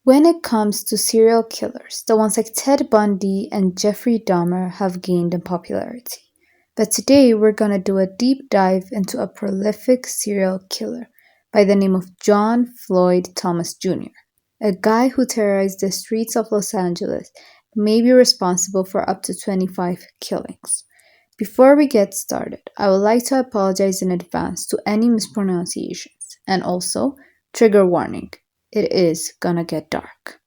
When it comes to serial killers, the ones like Ted Bundy and Jeffrey Dahmer have gained in popularity. But today we're gonna do a deep dive into a prolific serial killer by the name of John Floyd Thomas Jr., a guy who terrorized the streets of Los Angeles and may be responsible for up to 25 killings. Before we get started, I would like to apologize in advance to any mispronunciations, and also, trigger warning, it is gonna get dark.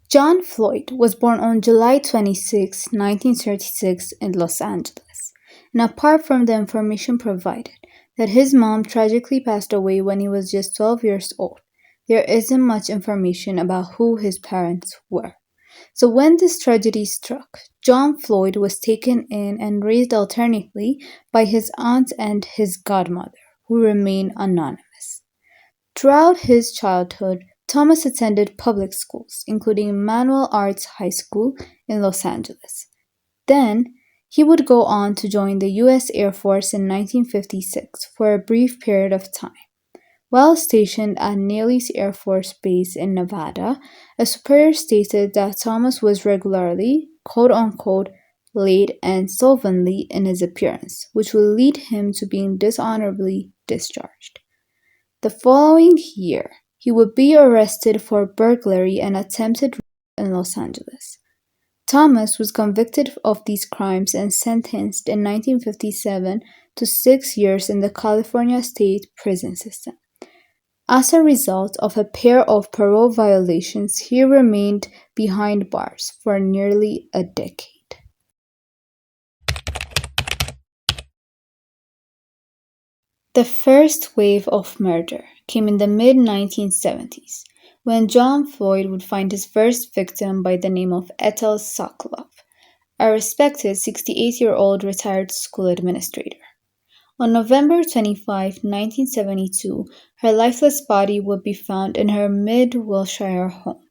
John Floyd was born on July 26, 1936 in Los Angeles, and apart from the information provided that his mom tragically passed away when he was just 12 years old, there isn't much information about who his parents were. So when this tragedy struck, John Floyd was taken in and raised alternately by his aunt and his godmother, who remain anonymous. Throughout his childhood, Thomas attended public schools, including Manual Arts High School in Los Angeles. Then, he would go on to join the U.S. Air Force in 1956 for a brief period of time. While stationed at Nellis Air Force Base in Nevada, a superior stated that Thomas was regularly, quote-unquote, late and slovenly in his appearance, which would lead him to being dishonorably discharged. The following year, he would be arrested for burglary and attempted rape in Los Angeles. Thomas was convicted of these crimes and sentenced in 1957 to 6 years in the California state prison system. As a result of a pair of parole violations, he remained behind bars for nearly a decade. The first wave of murder came in the mid-1970s, when John Floyd would find his first victim by the name of Ethel Sokoloff, a respected 68-year-old retired school administrator. On November 25, 1972, her lifeless body would be found in her mid-Wilshire home,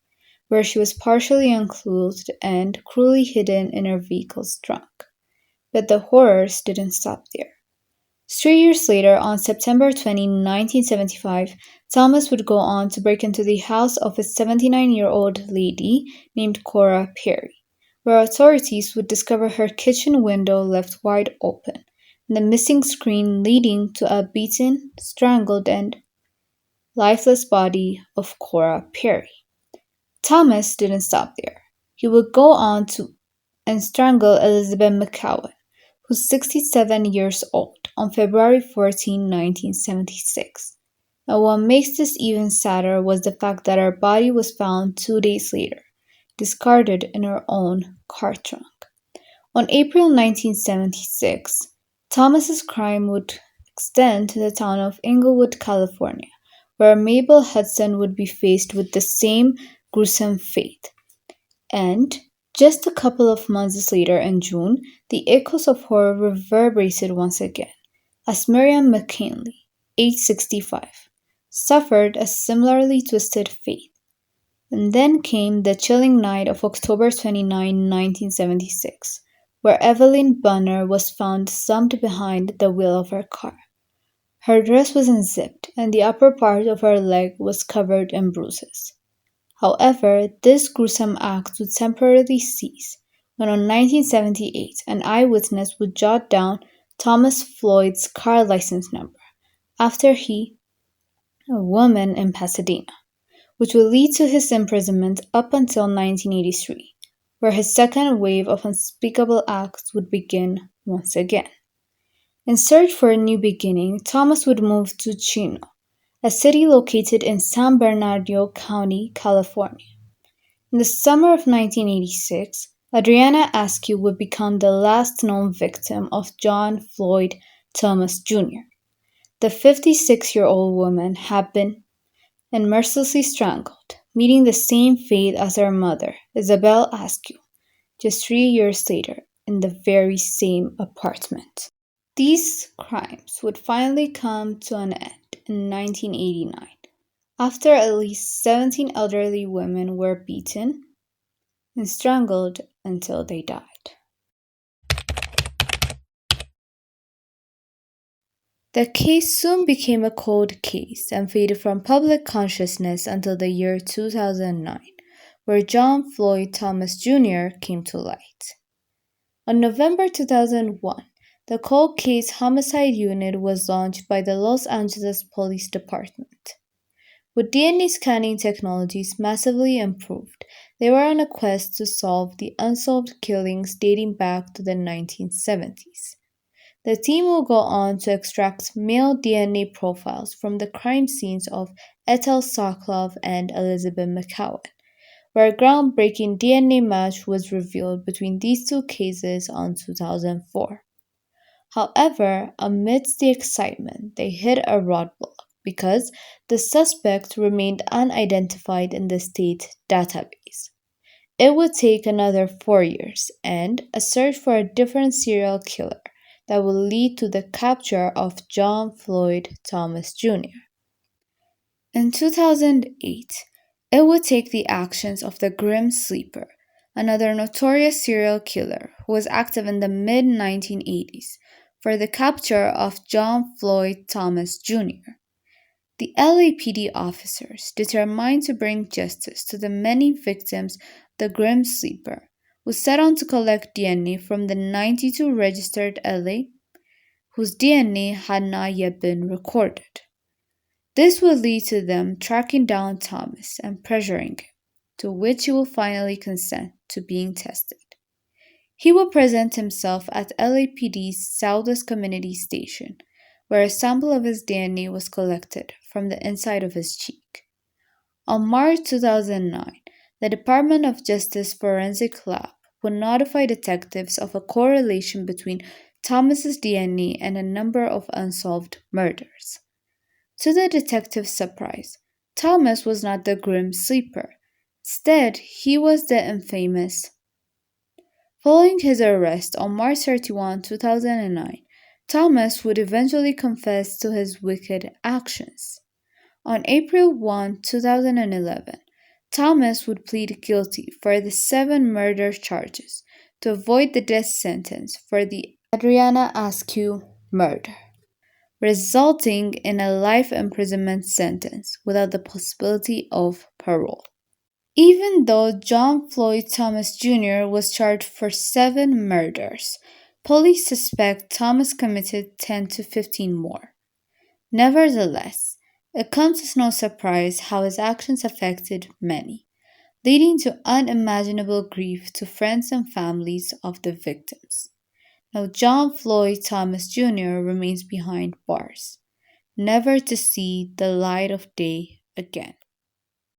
where she was partially unclothed and cruelly hidden in her vehicle's trunk. But the horrors didn't stop there. 3 years later, on September 20, 1975, Thomas would go on to break into the house of a 79-year-old lady named Cora Perry, where authorities would discover her kitchen window left wide open, and the missing screen leading to a beaten, strangled, and lifeless body of Cora Perry. Thomas didn't stop there. He would go on to strangle Elizabeth McCowan, who's 67 years old, on February 14, 1976. And what makes this even sadder was the fact that her body was found 2 days later, discarded in her own car trunk. On April 1976, Thomas's crime would extend to the town of Inglewood, California, where Mabel Hudson would be faced with the same gruesome fate. And just a couple of months later in June, the echoes of horror reverberated once again, as Miriam McKinley, age 65, suffered a similarly twisted fate. And then came the chilling night of October 29, 1976, where Evelyn Bunner was found slumped behind the wheel of her car. Her dress was unzipped, and the upper part of her leg was covered in bruises. However, this gruesome act would temporarily cease when on 1978 an eyewitness would jot down Thomas Floyd's car license number after a woman in Pasadena, which would lead to his imprisonment up until 1983, where his second wave of unspeakable acts would begin once again. In search for a new beginning, Thomas would move to Chino, a city located in San Bernardino County, California. In the summer of 1986, Adriana Askew would become the last known victim of John Floyd Thomas Jr. The 56-year-old woman had been mercilessly strangled, meeting the same fate as her mother, Isabel Askew, just 3 years later in the very same apartment. These crimes would finally come to an end in 1989, after at least 17 elderly women were beaten and strangled until they died. The case soon became a cold case and faded from public consciousness until the year 2009, where John Floyd Thomas Jr. came to light. On November 2001, the Cold Case Homicide Unit was launched by the Los Angeles Police Department. With DNA scanning technologies massively improved, they were on a quest to solve the unsolved killings dating back to the 1970s. The team will go on to extract male DNA profiles from the crime scenes of Ethel Sokoloff and Elizabeth McCowan, where a groundbreaking DNA match was revealed between these two cases in 2004. However, amidst the excitement, they hit a roadblock because the suspect remained unidentified in the state database. It would take another 4 years and a search for a different serial killer that will lead to the capture of John Floyd Thomas Jr. In 2008, it would take the actions of the Grim Sleeper, another notorious serial killer who was active in the mid 1980s, for the capture of John Floyd Thomas Jr. The LAPD officers, determined to bring justice to the many victims of the Grim Sleeper, was set on to collect DNA from the 92 registered LA whose DNA had not yet been recorded. This would lead to them tracking down Thomas and pressuring him, to which he will finally consent to being tested. He will present himself at LAPD's Southwest Community Station, where a sample of his DNA was collected from the inside of his cheek. On March 2009, the Department of Justice Forensic Lab would notify detectives of a correlation between Thomas's DNA and a number of unsolved murders. To the detectives' surprise, Thomas was not the Grim Sleeper. Instead, he was the infamous. Following his arrest on March 31, 2009, Thomas would eventually confess to his wicked actions. On April 1, 2011, Thomas would plead guilty for the 7 murder charges to avoid the death sentence for the Adriana Askew murder, resulting in a life imprisonment sentence without the possibility of parole. Even though John Floyd Thomas Jr. was charged for 7 murders, police suspect Thomas committed 10 to 15 more. Nevertheless, it comes as no surprise how his actions affected many, leading to unimaginable grief to friends and families of the victims. Now, John Floyd Thomas Jr. remains behind bars, never to see the light of day again.